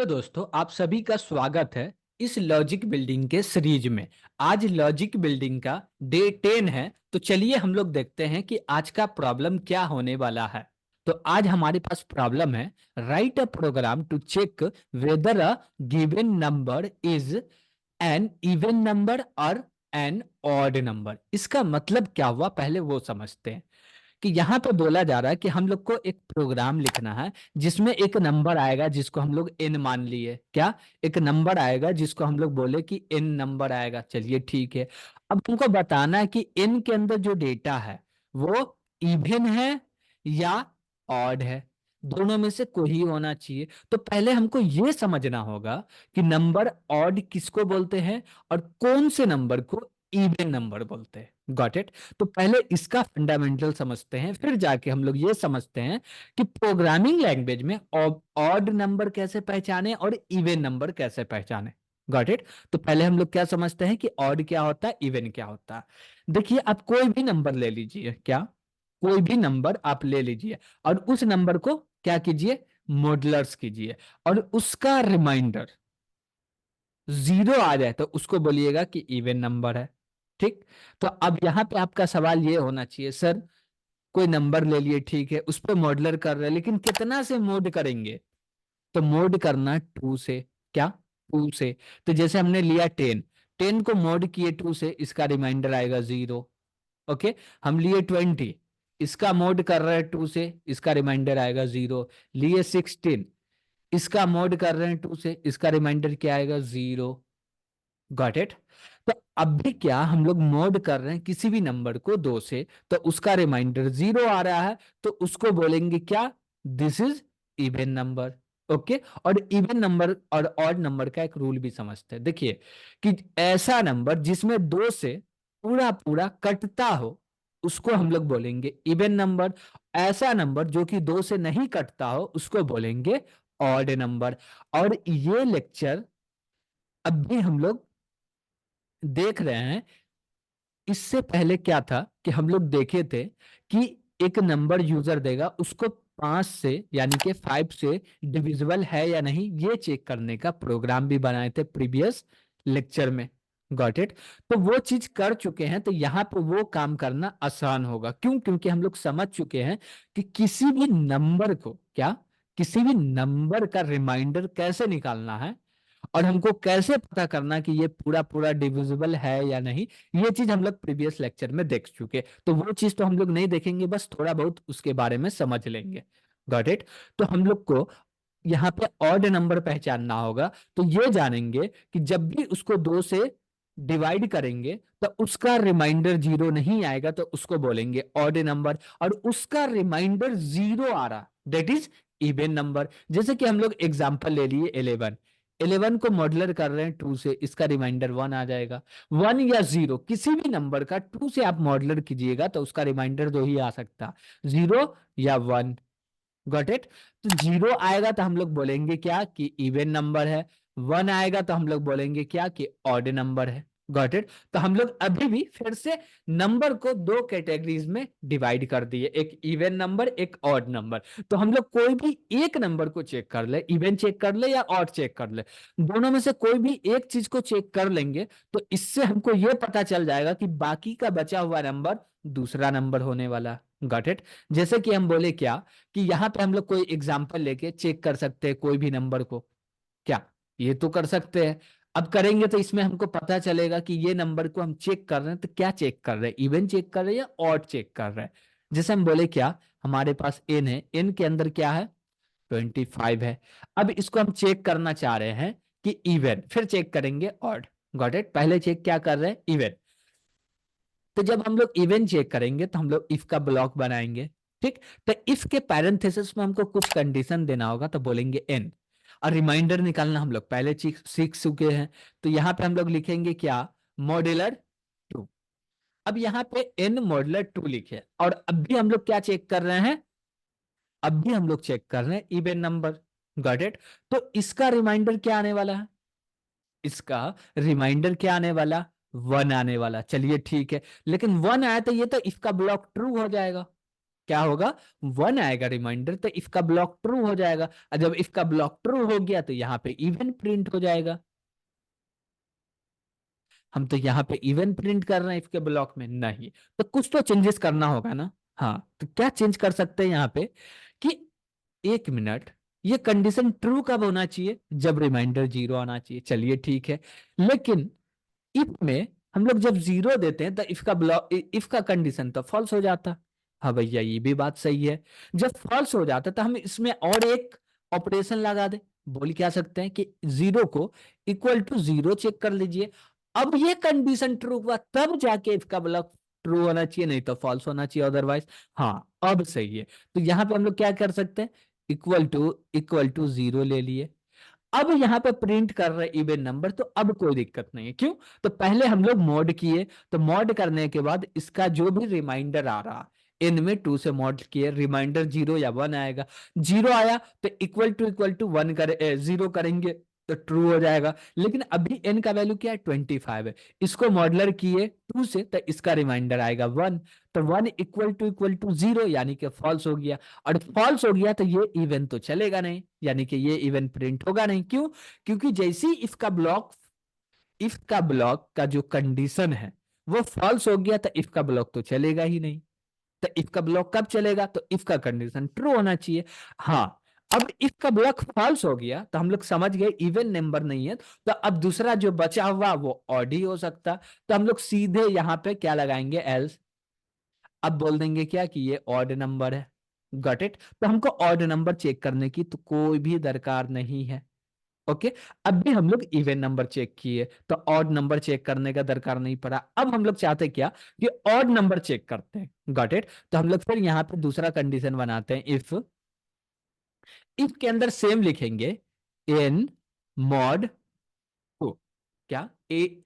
Hello दोस्तों, आप सभी का स्वागत है इस लॉजिक बिल्डिंग के सीरीज में। आज लॉजिक बिल्डिंग का डे 10 है। तो चलिए हम लोग देखते हैं कि आज का प्रॉब्लम क्या होने वाला है। तो आज हमारे पास प्रॉब्लम है, write a program to check whether a given number is an even number और एन ऑड नंबर। इसका मतलब क्या हुआ, पहले वो समझते हैं। कि यहाँ पे बोला जा रहा है कि हम लोग को एक प्रोग्राम लिखना है जिसमें एक नंबर आएगा जिसको हम लोग एन मान लिए। क्या? एक नंबर आएगा जिसको हम लोग बोले कि एन नंबर आएगा। चलिए ठीक है। अब तुमको बताना है कि एन के अंदर जो डेटा है वो इवन है या ऑड है। दोनों में से कोई ही होना चाहिए। तो पहले हमको ये समझना होगा कि नंबर ऑड किसको बोलते हैं और कौन से नंबर को इवन नंबर बोलते हैं। Got it? तो पहले इसका फंडामेंटल समझते हैं, फिर जाके हम लोग ये समझते हैं कि प्रोग्रामिंग लैंग्वेज में ऑड नंबर कैसे पहचाने और इवन नंबर कैसे पहचाने। Got it? तो पहले हम लोग क्या समझते हैं कि ऑड क्या होता है, इवन क्या होता है। देखिए, आप कोई भी नंबर ले लीजिए। क्या? कोई भी नंबर आप ले लीजिए और उस नंबर को क्या कीजिए, मॉडुलर्स कीजिए, और उसका रिमाइंडर जीरो आ जाए तो उसको बोलिएगा कि इवन नंबर है। ठीक? तो अब यहां पे आपका सवाल ये होना चाहिए, सर कोई नंबर ले लिए, ठीक है, उस पर मॉडुलर कर रहे हैं, लेकिन कितना से मोड करेंगे? तो मोड करना टू से। क्या? टू से। तो जैसे हमने लिया 10, 10 को मोड किए टू से, इसका रिमाइंडर आएगा जीरो। ओके। हम लिए 20, इसका मोड कर रहे हैं टू से, इसका रिमाइंडर आएगा जीरो। लिए 16, इसका मोड कर रहे हैं टू से, इसका रिमाइंडर क्या आएगा, जीरो। Got it? तो अब भी क्या हम लोग मोड कर रहे हैं किसी भी नंबर को दो से, तो उसका रिमाइंडर जीरो आ रहा है, तो उसको बोलेंगे क्या, this is even number. Okay. और इवन नंबर और ऑड नंबर का एक रूल भी समझते हैं। देखिए कि ऐसा नंबर जिसमें दो से पूरा पूरा कटता हो उसको हम लोग बोलेंगे इवन नंबर। ऐसा नंबर जो कि दो से नहीं कटता हो उसको बोलेंगे ऑड नंबर। और ये लेक्चर अब भी हम लोग देख रहे हैं। इससे पहले क्या था कि हम लोग देखे थे कि एक नंबर यूजर देगा, उसको 5 से यानी कि 5 से डिविजिबल है या नहीं ये चेक करने का प्रोग्राम भी बनाए थे प्रीवियस लेक्चर में। Got it? तो वो चीज कर चुके हैं, तो यहाँ पे वो काम करना आसान होगा। क्यों? क्योंकि हम लोग समझ चुके हैं कि किसी भी नंबर को, क्या, किसी भी नंबर का रिमाइंडर कैसे निकालना है और हमको कैसे पता करना कि ये पूरा पूरा डिविजिबल है या नहीं। ये चीज हम लोग प्रीवियस लेक्चर में देख चुके, तो वो चीज तो हम लोग नहीं देखेंगे, बस थोड़ा बहुत उसके बारे में समझ लेंगे। Got it? तो हम लोग को यहाँ पे ऑड नंबर पहचानना होगा। तो ये जानेंगे कि जब भी उसको दो से डिवाइड करेंगे तो उसका रिमाइंडर जीरो नहीं आएगा, तो उसको बोलेंगे ऑड नंबर। और उसका रिमाइंडर जीरो आ रहा, दैट इज इवन नंबर। जैसे कि हम लोग एग्जांपल ले लिए 11, 11 को मॉडुलर कर रहे हैं टू से, इसका रिमाइंडर वन आ जाएगा। वन या जीरो, किसी भी नंबर का टू से आप मॉडुलर कीजिएगा तो उसका रिमाइंडर दो ही आ सकता, जीरो या वन। Got it? तो जीरो आएगा तो हम लोग बोलेंगे क्या कि इवन नंबर है। वन आएगा तो हम लोग बोलेंगे क्या कि ऑड नंबर है। Got it? तो हम लोग अभी भी फिर से नंबर को दो कैटेगरीज में डिवाइड कर दिए, एक इवन नंबर, एक ऑड नंबर। तो हम लोग कोई भी एक नंबर को चेक कर ले, इवन चेक कर ले या ऑड चेक कर ले, दोनों में से कोई भी एक चीज को चेक कर लेंगे तो इससे हमको यह पता चल जाएगा कि बाकी का बचा हुआ नंबर दूसरा नंबर होने वाला। Got it? जैसे कि हम बोले क्या कि यहां पे हम लोग कोई एग्जांपल लेके चेक कर सकते हैं कोई भी नंबर को। क्या? ये तो कर सकते हैं। अब करेंगे तो इसमें हमको पता चलेगा कि ये नंबर को हम चेक कर रहे हैं तो क्या चेक कर रहे हैं, इवन चेक कर रहे हैं या ऑड चेक कर रहे हैं। जैसे हम बोले क्या, हमारे पास एन है, एन के अंदर क्या है, 25 है। अब इसको हम चेक करना चाह रहे हैं कि इवन, फिर चेक करेंगे ऑड। Got it? पहले चेक क्या कर रहे हैं, इवन। तो जब हम लोग इवन चेक करेंगे तो हम लोग इफ का ब्लॉक बनाएंगे। ठीक? तो इफ के पैरेंथेसिस में हमको कुछ कंडीशन देना होगा तो बोलेंगे एन। और रिमाइंडर निकालना हम लोग पहले सीख चुके हैं। तो यहां पे हम लोग लिखेंगे क्या, मॉड्यूलर टू। अब यहाँ पे एन मॉड्यूलर टू लिखे और अब भी हम लोग क्या चेक कर रहे हैं, अब भी हम लोग चेक कर रहे हैं इवन नंबर। Got it? तो इसका रिमाइंडर क्या आने वाला है, इसका रिमाइंडर क्या आने वाला, वन आने वाला। चलिए ठीक है, लेकिन वन आया तो ये तो इसका ब्लॉक ट्रू हो जाएगा। क्या होगा, 1 आएगा रिमाइंडर, तो इफ का ब्लॉक ट्रू हो जाएगा। और जब इफ का ब्लॉक ट्रू हो गया तो यहाँ पे इवन प्रिंट हो जाएगा। हम तो यहाँ पे इवन प्रिंट कर रहे हैं इसके ब्लॉक में नहीं, तो कुछ तो चेंजेस करना होगा ना। हाँ, तो क्या चेंज कर सकते हैं यहाँ पे कि 1 मिनट, ये कंडीशन ट्रू कब होना चाहिए, जब रिमाइंडर 0 आना चाहिए। चलिए ठीक है, लेकिन इफ में हम लोग जब 0 देते हैं तो इफ का ब्लॉक, इफ का कंडीशन तो फॉल्स हो जाता। हाँ भैया, ये भी बात सही है। जब फॉल्स हो जाता तो हम इसमें और एक ऑपरेशन लगा दे। बोल क्या सकते हैं कि 0 को इक्वल टू 0 चेक कर लीजिए। अब ये कंडीशन ट्रू हुआ तब जाके इफ का ब्लॉक ट्रू होना चाहिए, नहीं तो फॉल्स होना चाहिए अदरवाइज। हाँ, अब सही है। तो यहां पे हम लोग क्या कर सकते हैं, इक्वल टू 0 ले लिए। अब यहां पे प्रिंट कर रहे इवन नंबर, तो अब कोई दिक्कत नहीं है। क्यों, तो पहले हम लोग मॉड किए, तो मॉड करने के बाद इसका जो भी रिमाइंडर आ रहा, इन में 2 से मॉड किए, रिमाइंडर 0 या 1 आएगा। 0 आया तो इक्वल टू 1 करे 0 करेंगे तो ट्रू हो जाएगा। लेकिन अभी n का वैल्यू क्या है, 25 है। इसको मॉडलर किए 2 से, तो इसका रिमाइंडर आएगा 1। तो 1 इक्वल टू 0 यानी कि फॉल्स हो गया। और फॉल्स हो गया तो ये इवन तो चलेगा नहीं, यानी कि ये इवन प्रिंट होगा नहीं। क्यों, क्योंकि जैसे ही इफ का ब्लॉक का जो कंडीशन है वो फॉल्स हो गया, तो इफ का ब्लॉक तो चलेगा ही नहीं। तो इफ का ब्लॉक कब चलेगा, तो इफ का कंडीशन ट्रू होना चाहिए। हाँ, अब इफ का ब्लॉक फॉल्स हो गया तो हम लोग समझ गए इवन नंबर नहीं है, तो अब दूसरा जो बचा हुआ वो ऑड ही हो सकता। तो हम लोग सीधे यहां पे क्या लगाएंगे, एल्स। अब बोल देंगे क्या कि ये ऑड नंबर है। Got it. तो हमको ऑड नंबर चेक करने की तो कोई भी दरकार नहीं है। ओके, अब भी हम लोग इवन नंबर चेक किए तो ऑड नंबर चेक करने का दरकार नहीं पड़ा। अब हम लोग चाहते क्या कि ऑड नंबर चेक करते हैं। Got it. तो हम लोग फिर यहाँ पे दूसरा कंडीशन बनाते हैं, इफ के अंदर सेम लिखेंगे, एन मॉड टू। क्या, ए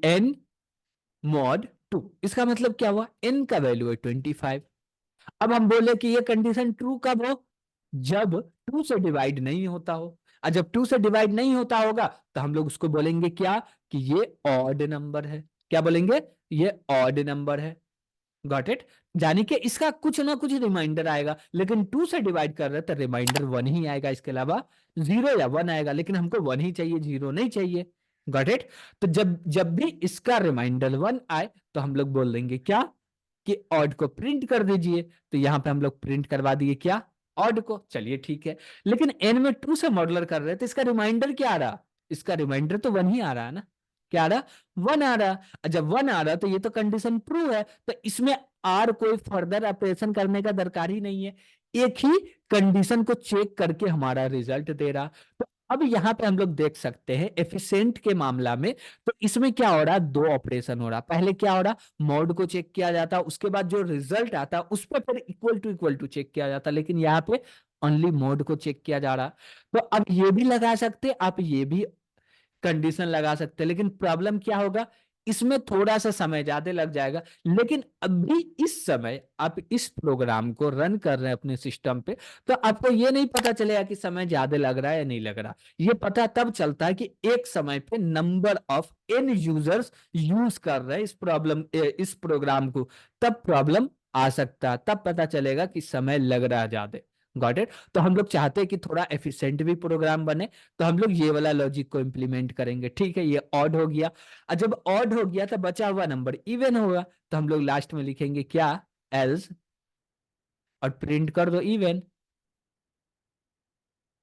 एन मॉड टू, इसका मतलब क्या हुआ, एन का वैल्यू है 25। अब हम बोले कि ये कंडीशन ट्रू कब हो, जब 2 से डिवाइड नहीं होता हो। और जब 2 से डिवाइड नहीं होता होगा तो हम लोग उसको बोलेंगे क्या कि ये ऑड नंबर है। क्या बोलेंगे, ये ऑड नंबर है। Got it. यानी कि इसका कुछ ना कुछ रिमाइंडर आएगा, लेकिन 2 से डिवाइड कर रहे हैं तो रिमाइंडर 1 ही आएगा, इसके अलावा 0 या 1 आएगा, लेकिन हमको 1 ही चाहिए, 0 नहीं चाहिए। Got it. तो जब जब भी इसका रिमाइंडर 1 आए तो हम लोग बोल देंगे क्या कि ऑड को प्रिंट कर दीजिए। तो यहां पे हम लोग प्रिंट करवा दिए क्या, ऑड को। चलिए ठीक है, लेकिन एन में 2 से मॉडलर कर रहे हैं तो इसका रिमाइंडर क्या आ रहा, इसका रिमाइंडर तो 1 ही आ रहा है ना। क्या आ रहा, 1 आ रहा। जब 1 आ रहा तो ये तो कंडीशन ट्रू है, तो इसमें आर कोई फर्दर ऑपरेशन करने का दरकार ही नहीं है। एक ही कंडीशन को चेक करके हमारा रिजल्ट दे रहा। तो अब यहां पे हम लोग देख सकते हैं एफिशिएंट के मामला में, तो इसमें क्या हो रहा, 2 ऑपरेशन हो रहा। पहले क्या हो रहा, मोड को चेक किया जाता, उसके बाद जो रिजल्ट आता उस पर फिर इक्वल टू चेक किया जाता, लेकिन यहाँ पे ओनली मोड को चेक किया जा रहा। तो अब ये भी लगा सकते, आप ये भी कंडीशन लगा सकते हैं, लेकिन प्रॉब्लम क्या होगा, इसमें थोड़ा सा समय ज्यादा लग जाएगा। लेकिन अभी इस समय आप इस प्रोग्राम को रन कर रहे हैं अपने सिस्टम पे, तो आपको ये नहीं पता चलेगा कि समय ज्यादा लग रहा है या नहीं लग रहा। ये पता तब चलता है कि एक समय पे number of n users use कर रहे हैं इस प्रोग्राम को, तब प्रॉब्लम आ सकता है, तब पता चलेगा कि समय लग रहा है ज्यादा। Got it. तो हम लोग चाहते हैं कि थोड़ा एफिशिएंट भी प्रोग्राम बने, तो हम लोग ये वाला लॉजिक को इंप्लीमेंट करेंगे। ठीक है, ये ऑड हो गया। और जब ऑड हो गया तो बचा हुआ नंबर इवन होगा, तो हम लोग लास्ट में लिखेंगे क्या, एल्स, और प्रिंट कर दो इवन।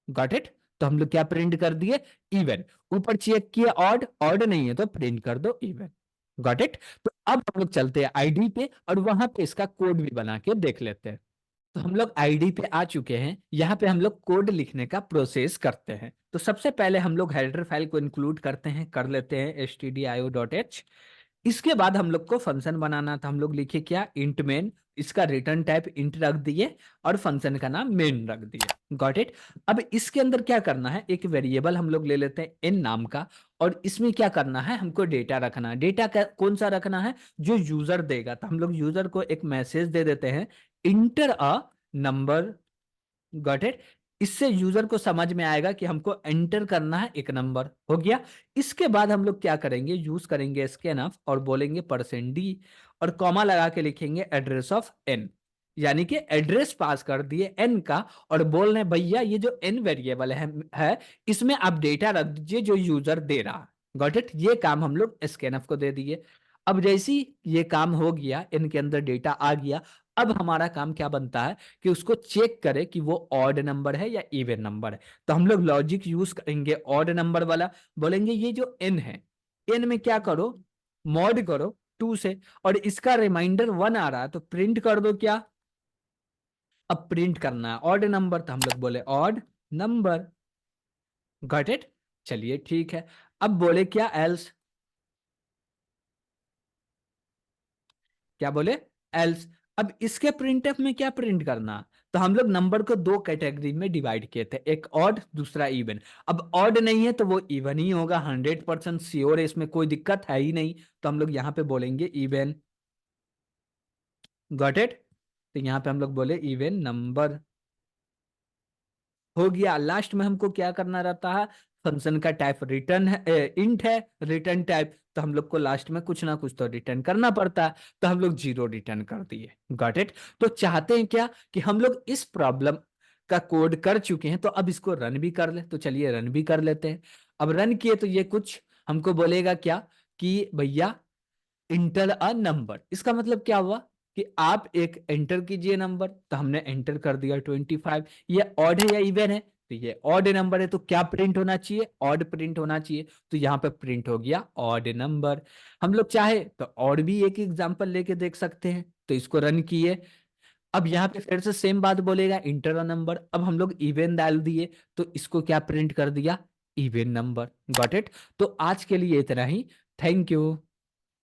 Got it. तो हम लोग क्या प्रिंट कर दिए, इवन। ऊपर चेक किए ऑड, ऑड नहीं है तो प्रिंट कर दो इवन। Got it. तो अब हम लोग चलते हैं आईडी पे और वहां पे इसका कोड भी बना के देख लेते हैं। तो हम लोग आईडी पे आ चुके हैं, यहाँ पे हम लोग कोड लिखने का प्रोसेस करते हैं। तो सबसे पहले हम लोग हेडर फाइल को इंक्लूड करते हैं, कर लेते हैं stdio.h। इसके बाद हम लोग को फंक्शन बनाना था, हम लोग लिखे क्या, इंट मेन। इसका रिटर्न टाइप इंट रख दिए और फंक्शन का नाम मेन रख दिया। Got it. अब इसके अंदर क्या करना है, एक वेरिएबल हम लोग ले लेते हैं एन नाम का, और इसमें क्या करना है, हमको डेटा रखना है। डेटा कौन सा रखना है, जो यूजर देगा। तो हम लोग यूजर को एक मैसेज दे देते हैं, inter a number. Got it. इससे यूजर को समझ में आएगा कि हमको एंटर करना है एक नंबर। हो गया। इसके बाद हम लोग क्या करेंगे, यूज करेंगे स्कैनफ और बोलेंगे %d, और कॉमा लगा के लिखेंगे एड्रेस ऑफ n। यानी कि एड्रेस पास कर दिए n का, और बोल रहे हैं भैया ये जो n वेरिएबल है इसमें आप डेटा रख दीजिए जो यूजर दे रहा। Got it. ये काम हम लोग स्कैनफ को दे दिए। अब जैसी ये काम हो गया, n के अंदर डेटा आ गया, अब हमारा काम क्या बनता है कि उसको चेक करें कि वो ऑड नंबर है या इवन नंबर है। तो हम लोग लॉजिक यूज करेंगे ऑड नंबर वाला। बोलेंगे ये जो n है, n में क्या करो, मॉड करो 2 से, और इसका रिमाइंडर 1 आ रहा है तो प्रिंट कर दो क्या। अब प्रिंट करना है ऑड नंबर, तो हम लोग बोले ऑड नंबर। Got it. चलिए ठीक है। अब बोले क्या एल्स, क्या बोले एल्स। अब इसके प्रिंटफ में क्या प्रिंट करना, तो हम लोग नंबर को दो कैटेगरी में डिवाइड किए थे, एक ऑड दूसरा इवन। अब ऑड नहीं है तो वो इवन ही होगा, 100% श्योर है, इसमें कोई दिक्कत है ही नहीं। तो हम लोग यहाँ पे बोलेंगे इवन। Got it. तो यहाँ पे हम लोग बोले इवन नंबर हो गया। लास्ट में हमको क्या करना रहता है, फंक्शन का टाइप रिटर्न है, इंट है रिटर्न टाइप, तो हम लोग को लास्ट में कुछ ना कुछ तो रिटर्न करना पड़ता है, तो हम लोग 0 रिटर्न कर दिए। Got it. तो चाहते हैं क्या कि हम लोग इस प्रॉब्लम का कोड कर चुके हैं, तो अब इसको रन भी कर ले, तो चलिए रन भी कर लेते हैं। अब रन किए तो ये कुछ हमको बोलेगा क्या कि भैया इंटर अ नंबर। इसका मतलब क्या हुआ कि आप एक एंटर कीजिए नंबर, तो हमने एंटर कर दिया 25। ये ऑड है या इवन है, तो ये ऑड नंबर है, तो क्या प्रिंट होना चाहिए, ऑड प्रिंट होना चाहिए। तो यहाँ पे प्रिंट हो गया ऑड नंबर। हम लोग चाहे तो और भी एक एग्जांपल लेके देख सकते हैं, तो इसको रन किए। अब यहाँ पे फिर से सेम बात बोलेगा इंटर अ नंबर। अब हम लोग इवन डाल दिए, तो इसको क्या प्रिंट कर दिया, इवन नंबर। Got it. तो आज के लिए इतना ही। Thank you.